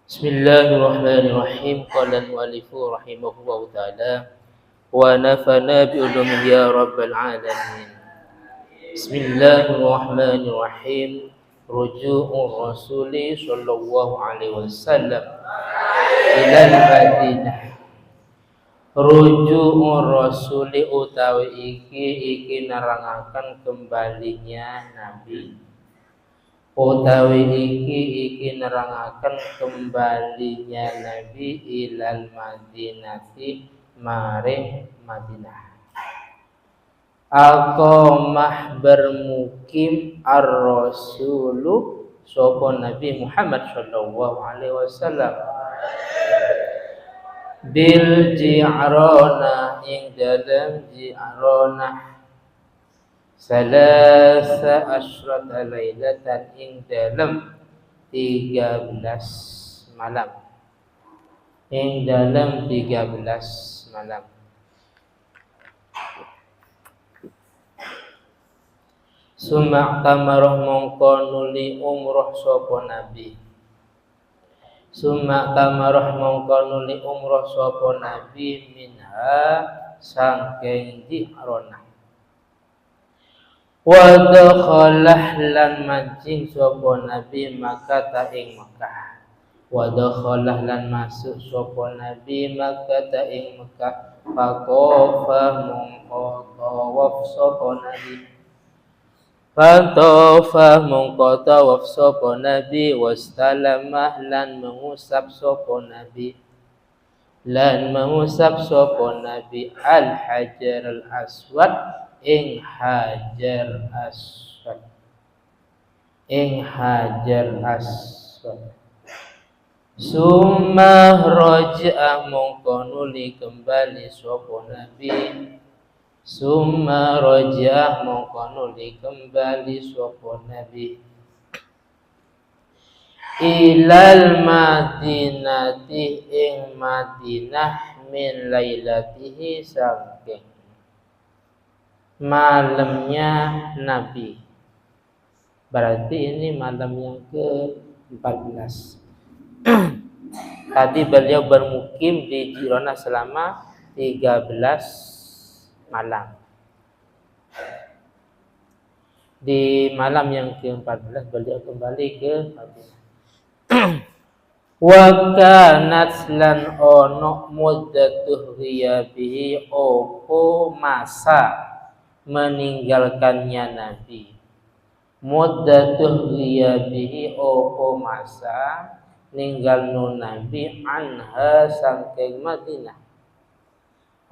Bismillahirrahmanirrahim. Qala al-mu'allifu rahimahullahu ta'ala wa nafana bi ulumihi ya rabbal alamin. Bismillahirrahmanirrahim. Ruju'ur rasuli sallallahu alaihi wasallam ila al-Madinah. Ruju'ur rasuli utawi iki nerangaken kembalinya Nabi. Utawi iki nerangaken kembalinya Nabi ilal Madinati maring Madinah. Aqamah bermukim ar-rasulu sapa Nabi Muhammad sallallahu alaihi wasallam bil Ji'rana ing dalam Ji'rana salasa asyrata lailatan ing dalam 13 malam. Ing dalam 13 malam. Summa tamarah mongko nuli umroh sapa Nabi. Summa tamarah mongko nuli umroh sapa Nabi minha sangking Ji'rana. Wa dakhalah lan mancing sapa Nabi Makkah ing Makkah. Wa dakhalah lan masuk sapa Nabi Makkah ing Makkah. Faqafa mongko tawaf sapa Nabi. Faqafa mongko tawaf sapa Nabi wastalamah lan mengusap sapa Nabi. Lan mengusap sapa Nabi al-Hajar al-Aswad ing Hajar Aswad. Ing Hajar Aswad. Summa raja'a mongko nuli kembali sapa Nabi. Summa raja'a mongko nuli kembali sapa Nabi. Ilal Madinati ing Madinah min lailatihi saking malamnya Nabi. Berarti ini malam yang ke-14. Tadi beliau bermukim di Ji'rana selama 13 malam. Di malam yang ke-14 beliau kembali ke Madinah. Wa kanat lan ono muddatuh ghiyabihi opo masa meninggalkannya Nabi. Muddatuh ghiyabihi opo masa ninggalno Nabi anha sangking Madinah.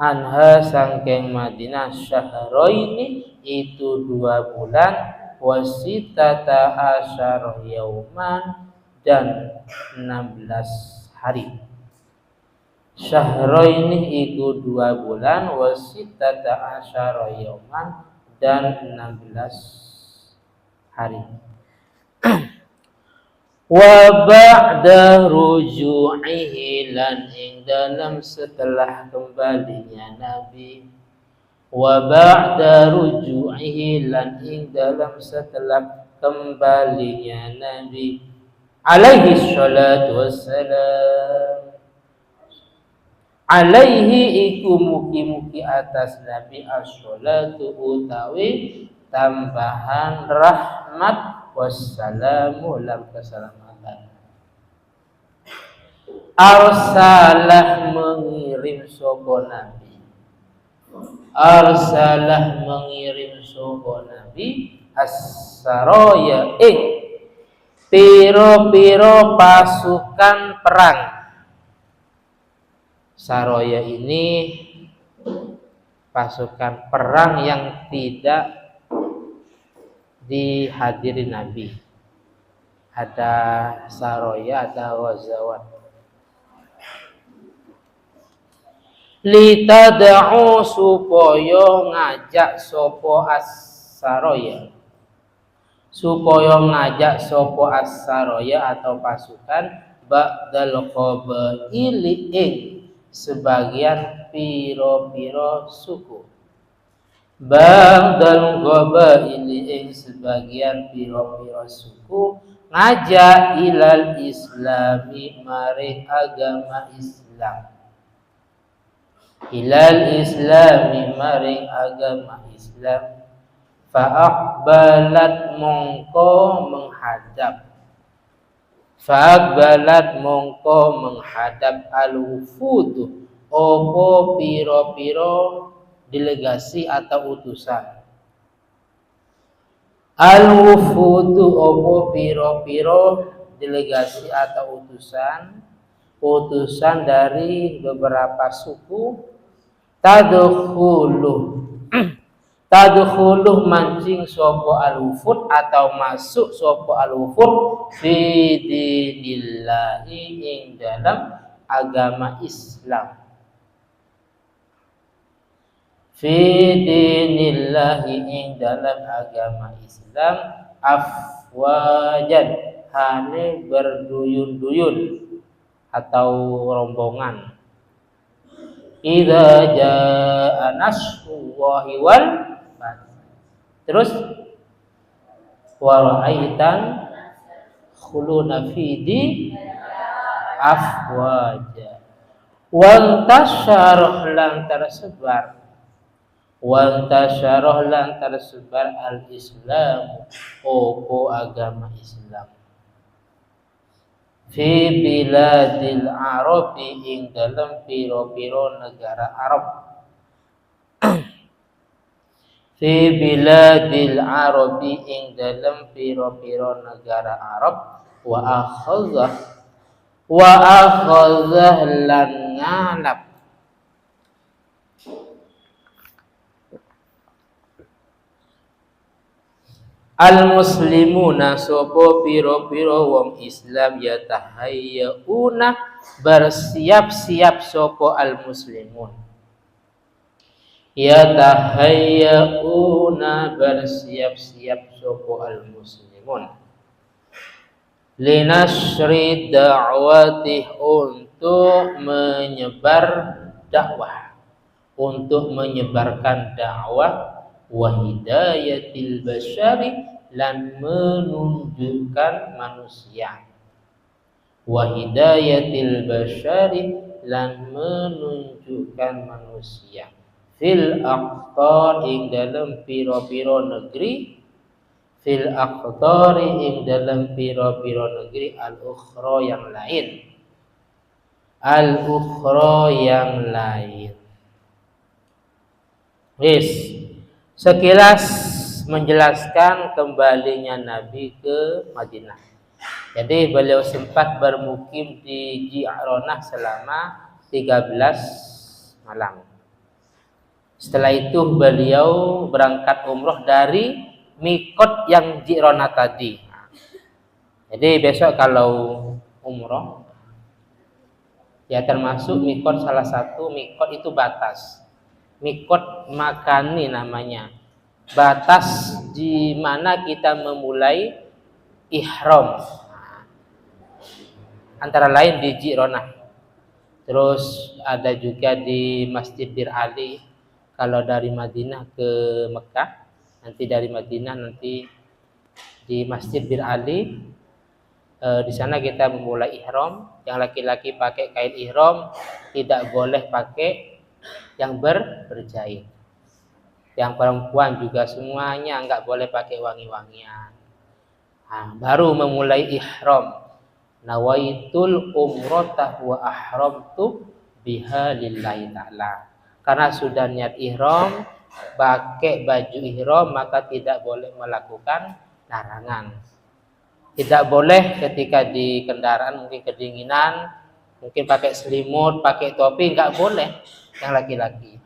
Anha sangking Madinah syahraini itu 2 bulan wasitata asyara yauman dan 16 hari. Syahraini itu 2 bulan wasitata asyara yauman dan 16 hari. Wa ba'da ruju'ihi lan ing dalam setelah kembalinya Nabi. Wa ba'da ruju'ihi lan ing dalam setelah kembalinya Nabi alaihi salatu wassalam. Alaihi iku mugi-mugi atas Nabi as-salatu utawi tambahan rahmat wassalamu lan keselamatan. Arsalah mengirim sapa Nabi. Arsalah mengirim sapa Nabi as-saraya ing piro-piro pasukan perang. Saraya ini pasukan perang yang tidak dihadiri Nabi. Ada saraya, ada ghazawat. Litada'u supaya ngajak sopo as-saraya. Supaya ngajak sopo as-saraya atau pasukan ba'dal qabaili ing sebagian piro-piro suku. Ba'dal qabaili ing sebagian piro-piro suku ngajak ilal islami maring agama Islam. Ilal islami maring agama Islam. Fa'aqbalat mongko menghadap. Fa'aqbalat mongko menghadap al-wufudu opo piro-piro delegasi atau utusan. Al-wufudu opo piro-piro delegasi atau utusan dari beberapa suku. Tadkhuluh mancing sopo al-wufud atau masuk sopo al-wufud fi dinillahi ing dalam agama Islam. Fi dinillahi ing dalam agama Islam afwajan hane berduyun-duyun atau rombongan. Idza jaa nasrullahi wal fath. Terus wa ra'aitan khuluna fi di afwaja. Wa tasyarah lan tersebar. Wa tasyarah lan tersebar al-Islam opo agama Islam. Fi biladil Arabi ing dalam piro-piro negara Arab. Fi biladil Arabi ing dalam piro-piro negara Arab. Wa akhadhah lan ngalap al-muslimuna sopo piro-piro wong Islam yatahayyauna bersiap-siap sopo al-muslimun. Yatahayyauna bersiap-siap sopo al-muslimun. Linasri da'wati untuk menyebar dakwah. Untuk menyebarkan dakwah. Wa hidayatil basyari lan menunjukkan manusia. Wa hidayatil basyari lan menunjukkan manusia. Fil aqtar ing dalam piro-piro negeri. Fil aqtar ing dalam piro-piro negeri al-ukhra yang lain. Al-ukhra yang lain. Wis. Sekilas menjelaskan kembalinya Nabi ke Madinah. Jadi beliau sempat bermukim di Ji'ronah selama 13 malam. Setelah itu beliau berangkat umroh dari mikot yang Ji'ronah tadi. Jadi besok kalau umroh ya termasuk mikot salah satu mikot itu batas. Mikot makani namanya. Batas di mana kita memulai ihram. Antara lain di Ji'ronah. Terus ada juga di Masjid Bir Ali. Kalau dari Madinah ke Mekah, nanti dari Madinah nanti di Masjid Bir Ali. Di sana kita memulai ihram. Yang laki-laki pakai kain ihram, tidak boleh pakai yang berjahit. Yang perempuan juga semuanya enggak boleh pakai wangi-wangian. Baru memulai ihram. Nawaitul umrata wa ahramtu biha lillahi ta'ala. Karena sudah niat ihram, pakai baju ihram, maka tidak boleh melakukan larangan. Tidak boleh ketika di kendaraan mungkin kedinginan, mungkin pakai selimut, pakai topi, enggak boleh yang laki-laki.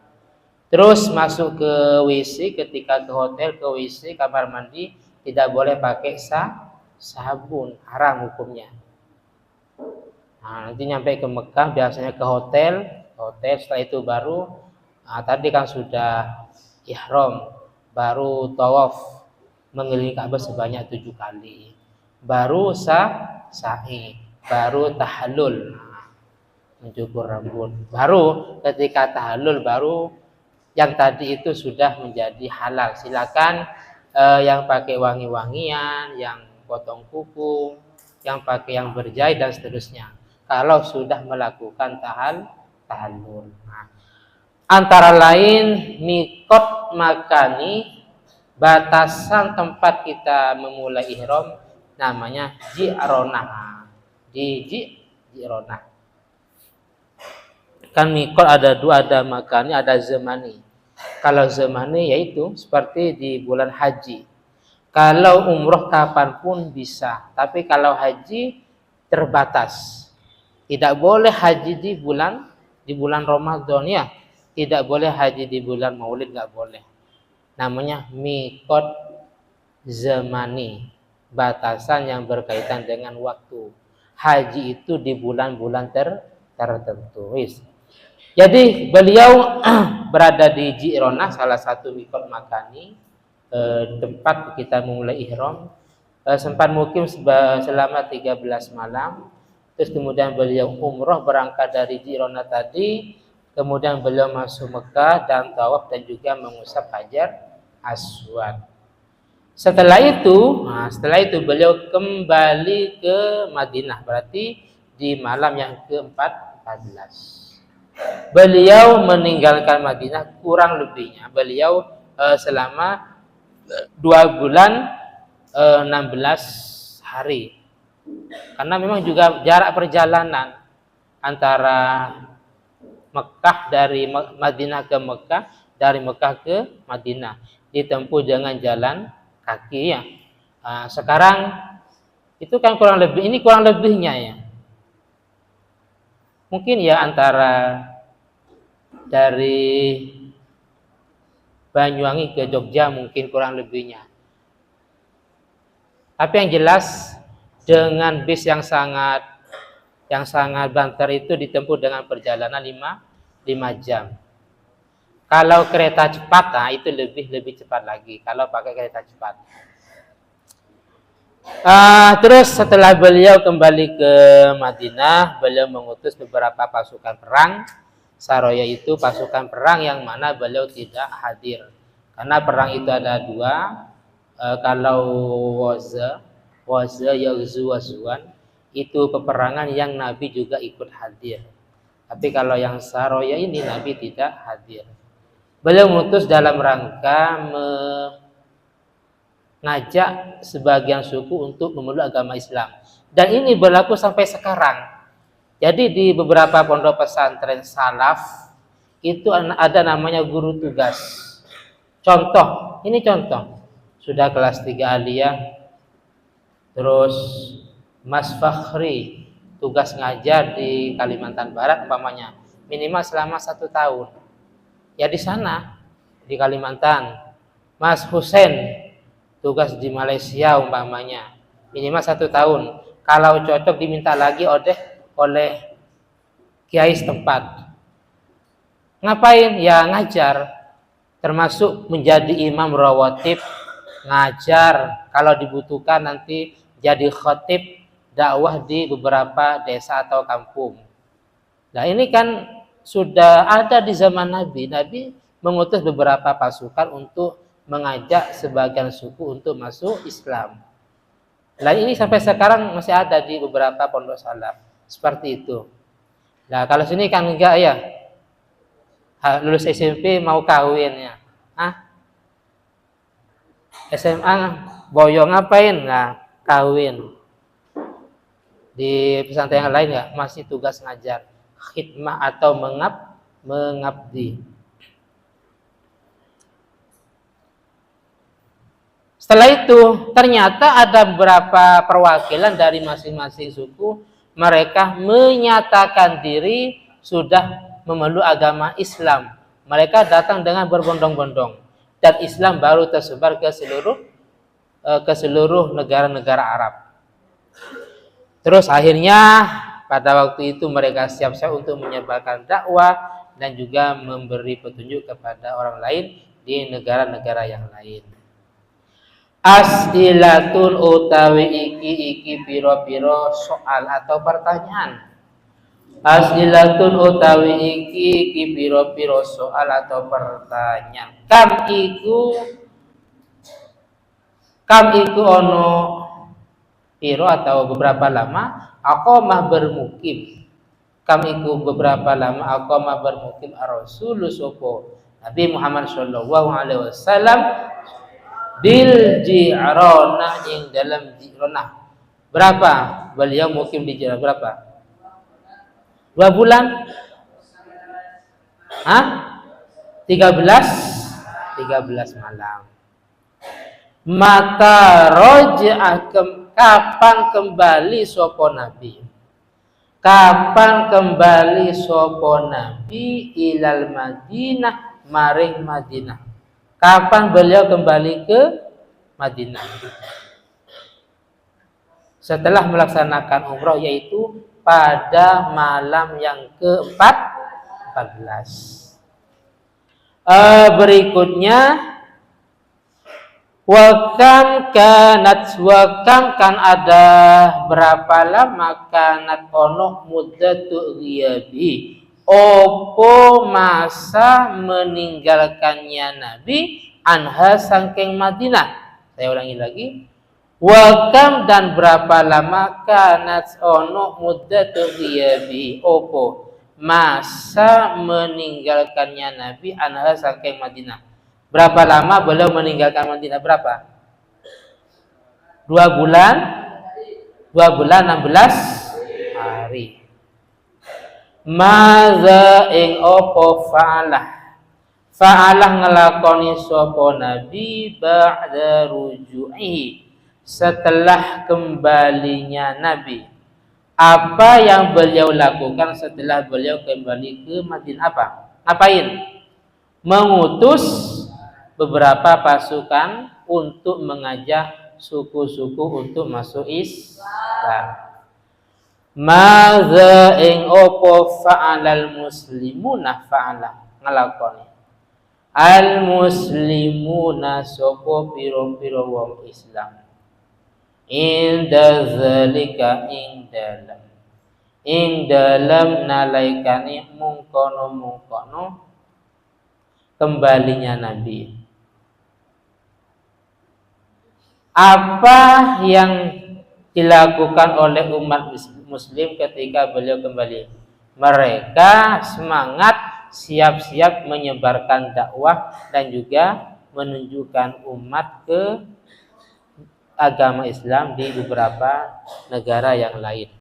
Terus masuk ke WC, ketika ke hotel, ke WC, kamar mandi, tidak boleh pakai sabun, haram hukumnya. Nanti nyampe ke Mekah, biasanya ke hotel, setelah itu baru, tadi kan sudah ihram, baru tawaf, mengelilingi Ka'bah sebanyak 7 kali. Baru sa'i, baru tahallul, mencukur rambut. Baru ketika tahallul, baru yang tadi itu sudah menjadi halal. Silakan yang pakai wangi-wangian, yang potong kuku, yang pakai yang berjahit dan seterusnya. Kalau sudah melakukan tahallul. Nah, antara lain mikot makani, batasan tempat kita memulai ihram namanya ji'ronah. Ji'ronah. Kan mikot ada dua, ada makani, ada zamani. Kalau zamani yaitu seperti di bulan haji. Kalau umroh kapanpun bisa, tapi kalau haji terbatas. Tidak boleh haji di bulan Ramadan ya. Tidak boleh haji di bulan Maulid, nggak boleh. Namanya mikot zamani, batasan yang berkaitan dengan waktu. Haji itu di bulan-bulan tertentu. Jadi beliau berada di Ji'ronah, salah satu mikot makani, tempat kita memulai ihram. Sempat mukim selama 13 malam. Terus kemudian beliau umroh berangkat dari Ji'ronah tadi. Kemudian beliau masuk Mekah dan tawaf dan juga mengusap Hajar Aswad. Setelah itu beliau kembali ke Madinah, berarti di malam yang ke-14. Beliau meninggalkan Madinah kurang lebihnya beliau selama 2 bulan 16 hari. Karena memang juga jarak perjalanan antara Mekah dari Madinah ke Mekah, dari Mekah ke Madinah ditempuh dengan jalan kaki ya. Sekarang itu kan kurang lebihnya ya. Mungkin ya antara dari Banyuwangi ke Jogja mungkin kurang lebihnya. Tapi yang jelas dengan bis yang sangat banter itu ditempuh dengan perjalanan 5 jam. Kalau kereta cepat, itu lebih cepat lagi kalau pakai kereta cepat. Terus setelah beliau kembali ke Madinah, beliau mengutus beberapa pasukan perang. Saroya itu pasukan perang yang mana beliau tidak hadir. Karena perang itu ada 2. Kalau Waza Yaghzu Wazwan itu peperangan yang Nabi juga ikut hadir. Tapi kalau yang Saroya ini Nabi tidak hadir. Beliau mengutus dalam rangka mengajak sebagian suku untuk memeluk agama Islam. Dan ini berlaku sampai sekarang. Jadi di beberapa pondok pesantren salaf itu ada namanya guru tugas. Contoh, sudah kelas 3 aliyah, terus Mas Fakhri tugas ngajar di Kalimantan Barat umpamanya, minimal selama 1 tahun. Ya di sana di Kalimantan. Mas Husain tugas di Malaysia umpamanya, minimal 1 tahun. Kalau cocok diminta lagi oleh kiai setempat. Ngapain? Ya ngajar, termasuk menjadi imam rawatib, ngajar, kalau dibutuhkan nanti jadi khatib dakwah di beberapa desa atau kampung. Nah ini kan sudah ada di zaman Nabi. Nabi mengutus beberapa pasukan untuk mengajak sebagian suku untuk masuk Islam. Nah ini sampai sekarang masih ada di beberapa pondok salaf seperti itu. Nah kalau sini kan enggak ya, lulus SMP mau kawin ya, SMA boyong ngapain? Nah kawin. Di pesantren yang lain ya masih tugas ngajar, khidmah atau mengabdi. Setelah itu ternyata ada beberapa perwakilan dari masing-masing suku, mereka menyatakan diri sudah memeluk agama Islam. Mereka datang dengan berbondong-bondong dan Islam baru tersebar ke seluruh negara-negara Arab. Terus akhirnya pada waktu itu mereka siap-siap untuk menyebarkan dakwah dan juga memberi petunjuk kepada orang lain di negara-negara yang lain. As'ilatun utawi iki piro-piro soal atau pertanyaan. As'ilatun utawi iki piro-piro soal atau pertanyaan. Kam iku ono piro atau beberapa lama aqamah bermukim. Kami iku beberapa lama aqamah bermukim ar-rasul sapa Nabi Muhammad sallallahu alaihi wasallam bil Ji'rana ing dalam Ji'rana. Berapa beliau mukim di Ji'rana? Berapa? 2 bulan? Hah? 13 malam. Maka roja'a kapan kembali sapa Nabi? Kapan kembali sapa Nabi ilal Madinah maring Madinah? Kapan beliau kembali ke Madinah? Setelah melaksanakan umrah, yaitu pada malam yang ke-14. Berikutnya wakam kan ada berapa lama kanat ono muddatu ghiyabi opo masa meninggalkannya Nabi anha sangking Madinah. Saya ulangi lagi. Wakam dan berapa lama kanat ono muddatu ghiyabi opo masa meninggalkannya Nabi anha sangking Madinah. Berapa lama beliau meninggalkan Madinah? Berapa? 2 bulan 16 hari. Maza ing opo fa'alah ngelakoni sapa Nabi ba'da ruju'i setelah kembalinya Nabi. Apa yang beliau lakukan setelah beliau kembali ke Madinah? Apa? Ngapain? Mengutus beberapa pasukan untuk mengajak suku-suku untuk masuk Islam. Maza ing opo fa'alal muslimuna fa'ala ngelakoni al muslimuna sopo piro-piro wong Islam inda zalika ing dalam nalaikani mungkono kembalinya Nabi. Apa yang dilakukan oleh umat muslim ketika beliau kembali? Mereka semangat siap-siap menyebarkan dakwah dan juga menunjukkan umat ke agama Islam di beberapa negara yang lain.